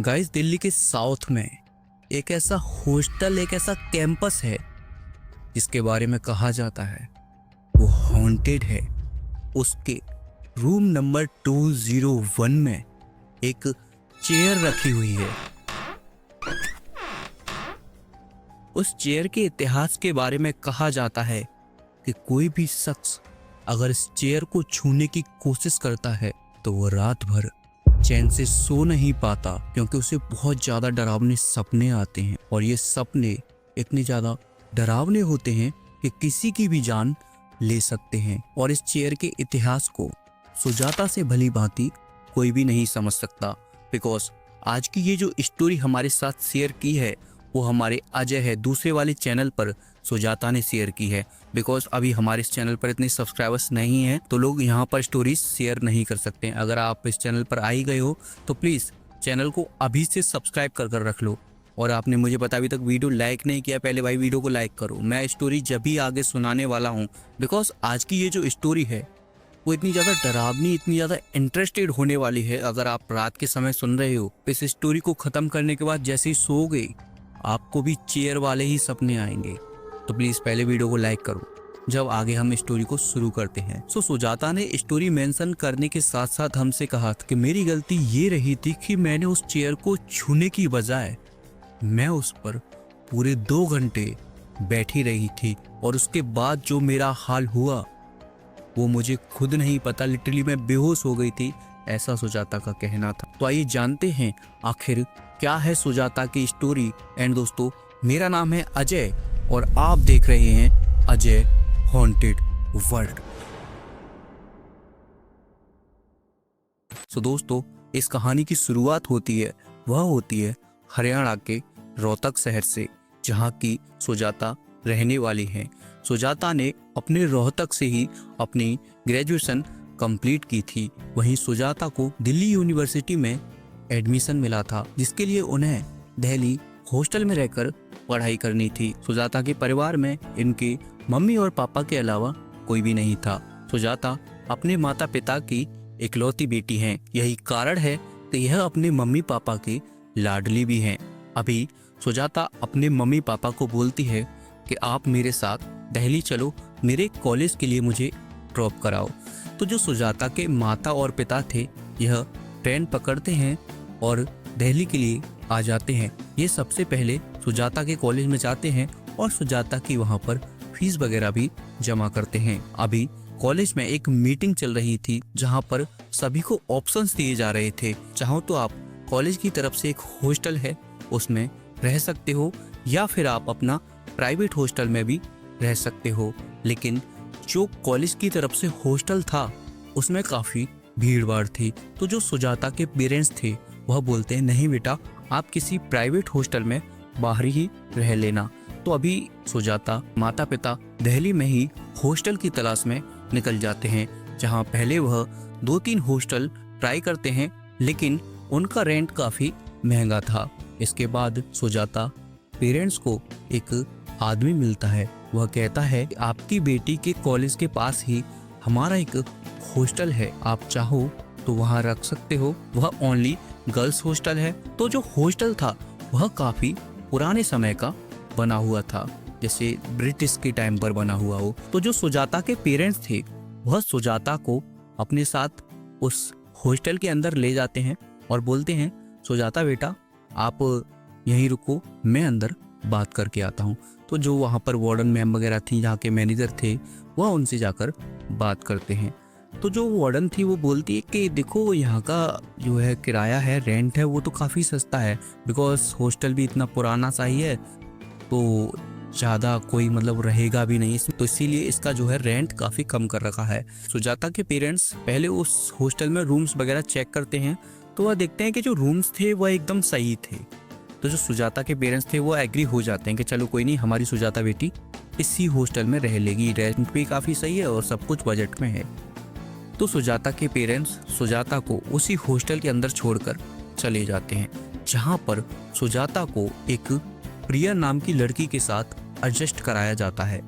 Guys, Delhi के south में एक ऐसा हॉस्टल, एक ऐसा कैंपस है जिसके बारे में कहा जाता है वो हॉन्टेड है। उसके रूम नंबर 201 में एक चेयर रखी हुई है। उस चेयर के इतिहास के बारे में कहा जाता है कि कोई भी शख्स अगर इस चेयर को छूने की कोशिश करता है तो वो रात भर चैन से सो नहीं पाता, क्योंकि उसे बहुत ज़्यादा डरावने सपने आते हैं और ये सपने इतने ज़्यादा डरावने होते हैं कि किसी की भी जान ले सकते हैं। और इस चेयर के इतिहास को सुजाता से भली भांति कोई भी नहीं समझ सकता, बिकॉज आज की ये जो स्टोरी हमारे साथ शेयर की है वो हमारे अजय है, दूसरे वाले चैनल पर सुजाता ने शेयर की है। बिकॉज अभी हमारे इस चैनल पर इतने सब्सक्राइबर्स नहीं हैं तो लोग यहाँ पर स्टोरीज शेयर नहीं कर सकते। अगर आप इस चैनल पर आ ही गए हो तो प्लीज़ चैनल को अभी से सब्सक्राइब कर रख लो। और आपने मुझे पता अभी तक वीडियो लाइक नहीं किया, पहले भाई वीडियो को लाइक करो। मैं स्टोरी जब भी आगे सुनाने वाला हूँ, बिकॉज आज की ये जो स्टोरी है वो इतनी ज़्यादा डरावनी, इतनी ज़्यादा इंटरेस्टेड होने वाली है। अगर आप रात के समय सुन रहे हो, इस स्टोरी को ख़त्म करने के बाद जैसे ही सो गए आपको भी चेयर वाले ही सपने आएंगे। तो प्लीज़ पहले वीडियो को लाइक करो जब आगे हम स्टोरी को शुरू करते हैं। सुजाता ने स्टोरी मेंशन करने के साथ साथ हमसे कहा कि मेरी गलती ये रही थी कि मैंने उस चेयर को छूने की बजाय मैं उस पर पूरे 2 घंटे बैठी रही थी और उसके बाद जो मेरा हाल हुआ वो मुझे खुद नहीं पता। लिटरली मैं बेहोश हो गई थी, ऐसा सुजाता का कहना था। तो आइए जानते हैं आखिर क्या है सुजाता की स्टोरी। एंड दोस्तों, मेरा नाम है अजय और आप देख रहे हैं अजय हॉन्टेड वर्ल्ड। दोस्तों, इस कहानी की शुरुआत होती है हरियाणा के रोहतक शहर से, जहां की सुजाता रहने वाली हैं। सुजाता ने अपने रोहतक से ही अपनी ग्रेजुएशन कंप्लीट की थी। वहीं सुजाता को दिल्ली यूनिवर्सिटी में एडमिशन मिला था, जिसके लिए उन्हें दिल्ली हॉस्टल में रहकर पढ़ाई करनी थी। सुजाता के परिवार में इनके मम्मी और पापा के अलावा कोई भी नहीं था। सुजाता अपने माता पिता की इकलौती बेटी हैं। यही कारण है कि यह अपने मम्मी पापा की लाडली भी हैं। अभी सुजाता अपने मम्मी पापा को बोलती है कि आप मेरे साथ दिल्ली चलो, मेरे कॉलेज के लिए मुझे ड्रॉप कराओ। तो जो सुजाता के माता और पिता थे यह ट्रेन पकड़ते हैं और दिल्ली के लिए आ जाते हैं। ये सबसे पहले सुजाता के कॉलेज में जाते हैं और सुजाता की वहाँ पर फीस वगैरह भी जमा करते हैं। अभी कॉलेज में एक मीटिंग चल रही थी जहाँ पर सभी को ऑप्शंस दिए जा रहे थे। चाहो तो आप कॉलेज की तरफ से एक हॉस्टल है उसमें रह सकते हो, या फिर आप अपना प्राइवेट हॉस्टल में भी रह सकते हो। लेकिन जो कॉलेज की तरफ से हॉस्टल था उसमें काफ़ी भीड़ भाड़ थी। तो जो सुजाता के पेरेंट्स थे वह बोलते हैं नहीं बेटा, आप किसी प्राइवेट हॉस्टल में बाहर ही रह लेना। तो अभी सुजाता माता पिता दिल्ली में ही हॉस्टल की तलाश में निकल जाते हैं, जहां पहले वह 2-3 हॉस्टल ट्राई करते हैं, लेकिन उनका रेंट काफ़ी महंगा था। इसके बाद सुजाता पेरेंट्स को एक आदमी मिलता है। वह कहता है कि आपकी बेटी के कॉलेज के पास ही हमारा एक हॉस्टल है, आप चाहो तो वहाँ रख सकते हो। वह ओनली गर्ल्स हॉस्टल है। तो जो हॉस्टल था वह काफ़ी पुराने समय का बना हुआ था, जैसे ब्रिटिश के टाइम पर बना हुआ हो। तो जो सुजाता के पेरेंट्स थे वह सुजाता को अपने साथ उस हॉस्टल के अंदर ले जाते हैं और बोलते हैं सुजाता बेटा आप यहीं रुको, मैं अंदर बात करके आता हूँ। तो जो वहाँ पर वार्डन मैम वगैरह थी, यहाँ के मैनेजर थे, वह उनसे जाकर बात करते हैं। तो जो वार्डन थी वो बोलती है कि देखो यहाँ का जो है किराया है, रेंट है, वो तो काफ़ी सस्ता है, बिकॉज हॉस्टल भी इतना पुराना सा ही है तो ज़्यादा कोई मतलब रहेगा भी नहीं इसमें, तो इसीलिए इसका जो है रेंट काफ़ी कम कर रखा है। सुजाता के पेरेंट्स पहले उस हॉस्टल में रूम्स वगैरह चेक करते हैं तो वह देखते हैं कि जो रूम्स थे वह एकदम सही थे। तो जो सुजाता के पेरेंट्स थे वो एग्री हो जाते हैं कि चलो कोई नहीं, हमारी सुजाता बेटी इसी हॉस्टल में रह लेगी, रेंट भी काफ़ी सही है और सब कुछ बजट में है। तो सुजाता के पेरेंट्स सुजाता को उसी हॉस्टल के अंदर छोड़कर चले जाते हैं, जहाँ पर सुजाता को एक प्रिया नाम की लड़की के साथ एडजस्ट कराया जाता है।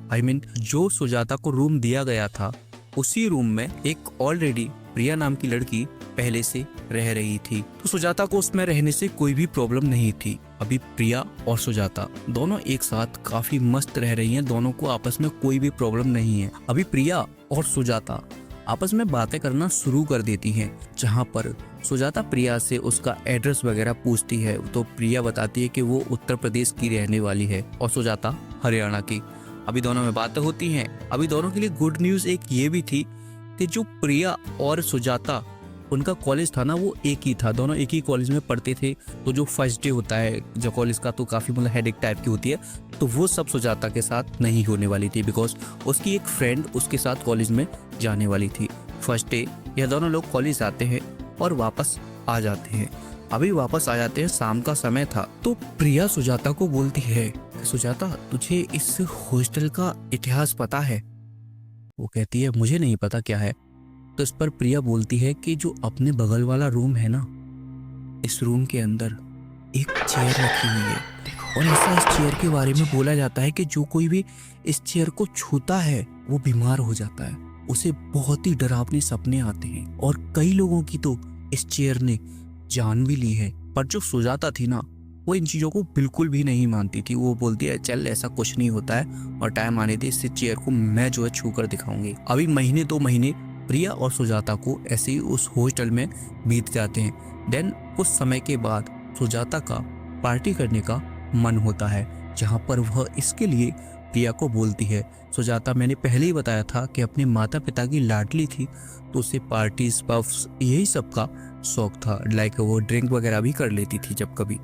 जो सुजाता को रूम दिया गया था उसी रूम में एक ऑलरेडी प्रिया नाम की लड़की पहले से रह रही थी, तो सुजाता को उसमें रहने से कोई भी प्रॉब्लम नहीं थी। अभी प्रिया और सुजाता दोनों एक साथ काफी मस्त रह रही हैं, दोनों को आपस में कोई भी प्रॉब्लम नहीं है। अभी प्रिया और सुजाता आपस में बातें करना शुरू कर देती हैं, जहां पर सुजाता प्रिया से उसका एड्रेस वगैरह पूछती है, तो प्रिया बताती है कि वो उत्तर प्रदेश की रहने वाली है और सुजाता हरियाणा की। अभी दोनों में बातें होती हैं। अभी दोनों के लिए गुड न्यूज़ एक ये भी थी कि जो प्रिया और सुजाता उनका कॉलेज था ना, वो एक ही था, दोनों एक ही कॉलेज में पढ़ते थे। तो जो फर्स्ट डे होता है जो कॉलेज का, तो काफ़ी मतलब हेडेक टाइप की होती है, तो वो सब सुजाता के साथ नहीं होने वाली थी, बिकॉज उसकी एक फ्रेंड उसके साथ कॉलेज में जाने वाली थी। फर्स्ट डे यह दोनों लोग कॉलेज आते हैं और वापस आ जाते हैं। अभी वापस आ जाते हैं, शाम का समय था, तो प्रिया सुजाता को बोलती है, सुजाता तुझे इस हॉस्टल का इतिहास पता है? वो कहती है मुझे नहीं पता क्या है। तो इस पर प्रिया बोलती है कि जो अपने बगल वाला रूम है ना, इस रूम के अंदर एक चेयर रखी हुई है और ऐसा इस चेयर के बारे में बोला जाता है कि जो कोई भी इस चेयर को छूता है वो बीमार हो जाता है, उसे बहुत ही डरावने सपने आते हैं और कई लोगों की तो इस चेयर ने जान भी ली है। पर जो सुजाता थी ना, वो इन चीज़ों को बिल्कुल भी नहीं मानती थी। वो बोलती है चल ऐसा कुछ नहीं होता है और टाइम आने दे, इस चेयर को मैं जो है छू कर दिखाऊंगी। अभी महीने 2 महीने प्रिया और सुजाता को ऐसे ही उस हॉस्टल में बीत जाते हैं। देन कुछ समय के बाद सुजाता का पार्टी करने का मन होता है, जहाँ पर वह इसके लिए प्रिया को बोलती है, सुजाता मैंने पहले ही बताया था कि अपने माता पिता की लाडली थी, तो उसे पार्टीज पफ्स यही सब का शौक था। लाइक वो ड्रिंक वगैरह भी कर लेती थी जब कभी,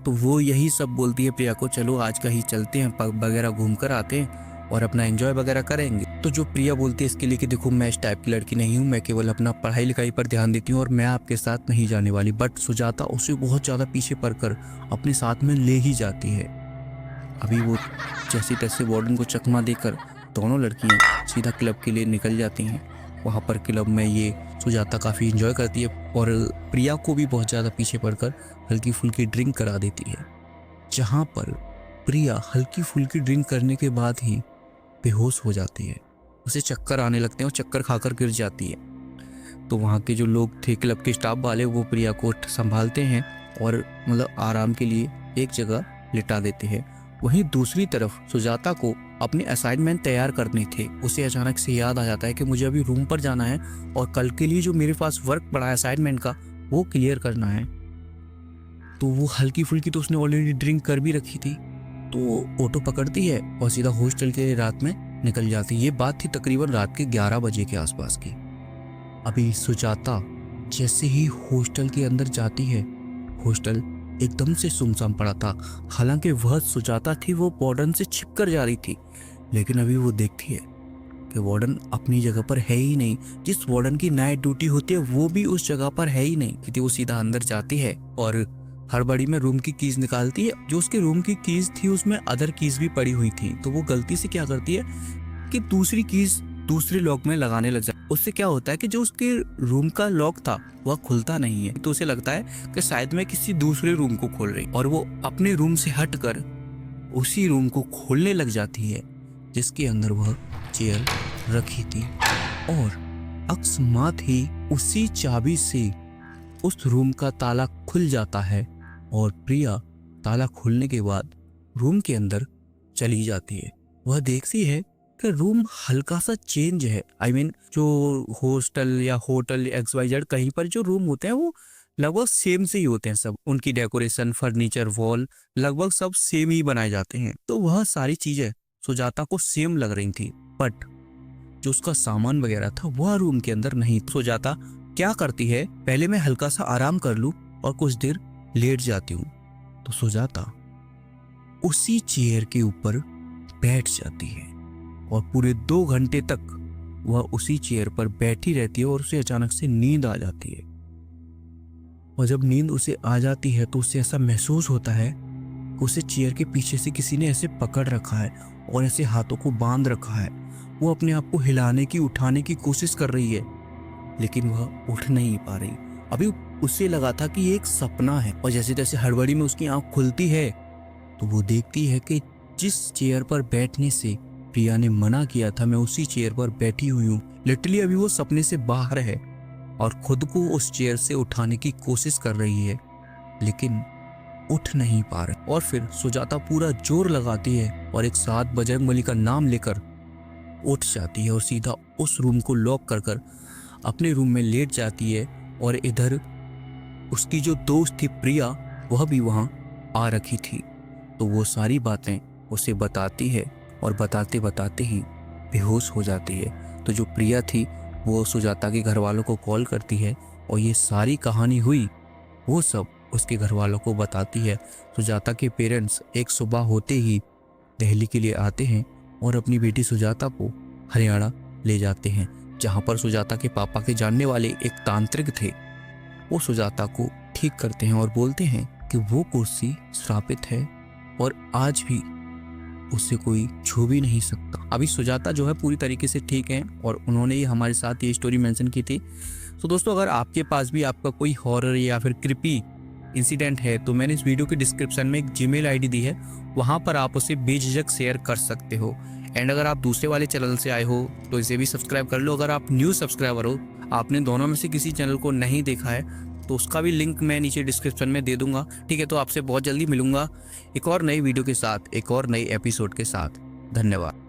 तो वो यही सब बोलती है प्रिया को, चलो आज कहीं चलते हैं, पब वगैरह घूम कर आते हैं और अपना एंजॉय वगैरह करेंगे। तो जो प्रिया बोलती है इसके लिए कि देखो मैं इस टाइप की लड़की नहीं हूँ, मैं केवल अपना पढ़ाई लिखाई पर ध्यान देती हूँ और मैं आपके साथ नहीं जाने वाली। बट सुजाता उसे बहुत ज़्यादा पीछे पड़कर अपने साथ में ले ही जाती है। अभी वो जैसे तैसे वार्डन को चकमा देकर दोनों लड़कियाँ सीधा क्लब के लिए निकल जाती हैं। वहाँ पर क्लब में ये सुजाता काफ़ी इंजॉय करती है और प्रिया को भी बहुत ज़्यादा पीछे पड़कर हल्की फुल्की ड्रिंक करा देती है, जहाँ पर प्रिया हल्की फुल्की ड्रिंक करने के बाद ही बेहोश हो जाती है। उसे चक्कर आने लगते हैं और चक्कर खाकर गिर जाती है। तो वहाँ के जो लोग थे क्लब के स्टाफ वाले, वो प्रिया को संभालते हैं और मतलब आराम के लिए एक जगह लिटा देते हैं। वहीं दूसरी तरफ सुजाता को अपने असाइनमेंट तैयार करने थे। उसे अचानक से याद आ जाता है कि मुझे अभी रूम पर जाना है और कल के लिए जो मेरे पास वर्क पड़ा है असाइनमेंट का, वो क्लियर करना है। तो वो हल्की फुल्की तो उसने ऑलरेडी ड्रिंक कर भी रखी थी, तो ऑटो पकड़ती है और सीधा हॉस्टल के रात में निकल जाती है। ये बात थी तकरीबन रात के 11 बजे के आसपास की। अभी सुजाता जैसे ही हॉस्टल के अंदर जाती है, हॉस्टल एकदम से सुनसान पड़ा था। हालांकि वह सुजाता थी, वो वार्डन से छिप कर जा रही थी, लेकिन अभी वो देखती है कि वार्डन अपनी जगह पर है ही नहीं। जिस वार्डन की नाइट ड्यूटी होती है वो भी उस जगह पर है ही नहीं, क्योंकि वो सीधा अंदर जाती है और हड़बड़ी में रूम की कीज निकालती है। जो उसके रूम की कीज थी उसमें अदर कीज भी पड़ी हुई थी, तो वो गलती से क्या करती है कि दूसरी कीज दूसरे लॉक में लगाने लग जाती है। उससे क्या होता है कि जो उसके रूम का लॉक था वह खुलता नहीं है, तो उसे लगता है कि शायद मैं किसी दूसरे रूम को खोल रही, और वो अपने रूम से हटकर उसी रूम को खोलने लग जाती है जिसके अंदर वह चेयर रखी थी। और अकस्मात ही उसी चाबी से उस रूम का ताला खुल जाता है और प्रिया ताला खुलने के बाद रूम के अंदर चली जाती है। वह देखती है कि रूम हल्का सा चेंज है। जो हॉस्टल या होटल XYZ कहीं पर जो रूम होते हैं वो लगभग सेम से ही होते हैं सब। उनकी डेकोरेशन, फर्नीचर, वॉल लगभग सब सेम ही बनाए जाते हैं। तो वह सारी चीजें सुजाता को सेम लग रही थी, बट जो उसका सामान वगैरह था वह रूम के अंदर नहीं। सुजाता क्या करती है, पहले मैं हल्का सा आराम कर लूं और कुछ देर लेट जाती हूँ। तो सुजाता उसी चेयर के ऊपर बैठ जाती है और पूरे 2 घंटे तक वह उसी चेयर पर बैठी रहती है और उसे अचानक से नींद आ जाती है। और जब नींद उसे आ जाती है तो उसे ऐसा महसूस होता है कि उसे चेयर के पीछे से किसी ने ऐसे पकड़ रखा है और ऐसे हाथों को बांध रखा है। वो अपने आप को हिलाने की, उठाने की कोशिश कर रही है, लेकिन वह उठ नहीं पा रही। अभी उसे लगा था कि ये एक सपना है, और जैसे जैसे हड़बड़ी में उसकी आंख खुलती है तो वो देखती है कि जिस चेयर पर बैठने से प्रिया ने मना किया था, मैं उसी चेयर पर बैठी हुई हूँ। लिटरली अभी वो सपने से बाहर है और खुद को उस चेयर से उठाने की कोशिश कर रही है, लेकिन उठ नहीं पा रहे। और फिर सुजाता पूरा जोर लगाती है और एक साथ बजरंगबली का नाम लेकर उठ जाती है और सीधा उस रूम को लॉक कर अपने रूम में लेट जाती है। और इधर उसकी जो दोस्त थी प्रिया, वह भी वहां आ रखी थी, तो वो सारी बातें उसे बताती है और बताते बताते ही बेहोश हो जाती है। तो जो प्रिया थी वो सुजाता के घर वालों को कॉल करती है और ये सारी कहानी हुई वो सब उसके घर वालों को बताती है। सुजाता के पेरेंट्स एक सुबह होते ही दिल्ली के लिए आते हैं और अपनी बेटी सुजाता को हरियाणा ले जाते हैं, जहां पर सुजाता के पापा के जानने वाले एक तांत्रिक थे। वो सुजाता को ठीक करते हैं और बोलते हैं कि वो कुर्सी श्रापित है और आज भी उससे कोई छू भी नहीं सकता। अभी सुजाता जो है पूरी तरीके से ठीक है और उन्होंने ही हमारे साथ ये स्टोरी मेंशन की थी। तो दोस्तों, अगर आपके पास भी आपका कोई हॉरर या फिर क्रिपी इंसिडेंट है तो मैंने इस वीडियो के डिस्क्रिप्शन में एक जीमेल आईडी दी है, वहां पर आप उसे बेझिझक शेयर कर सकते हो। एंड अगर आप दूसरे वाले चैनल से आए हो तो इसे भी सब्सक्राइब कर लो। अगर आप न्यू सब्सक्राइबर हो, आपने दोनों में से किसी चैनल को नहीं देखा है, तो उसका भी लिंक मैं नीचे डिस्क्रिप्शन में दे दूंगा। ठीक है, तो आपसे बहुत जल्दी मिलूंगा एक और नई वीडियो के साथ, एक और नई एपिसोड के साथ। धन्यवाद।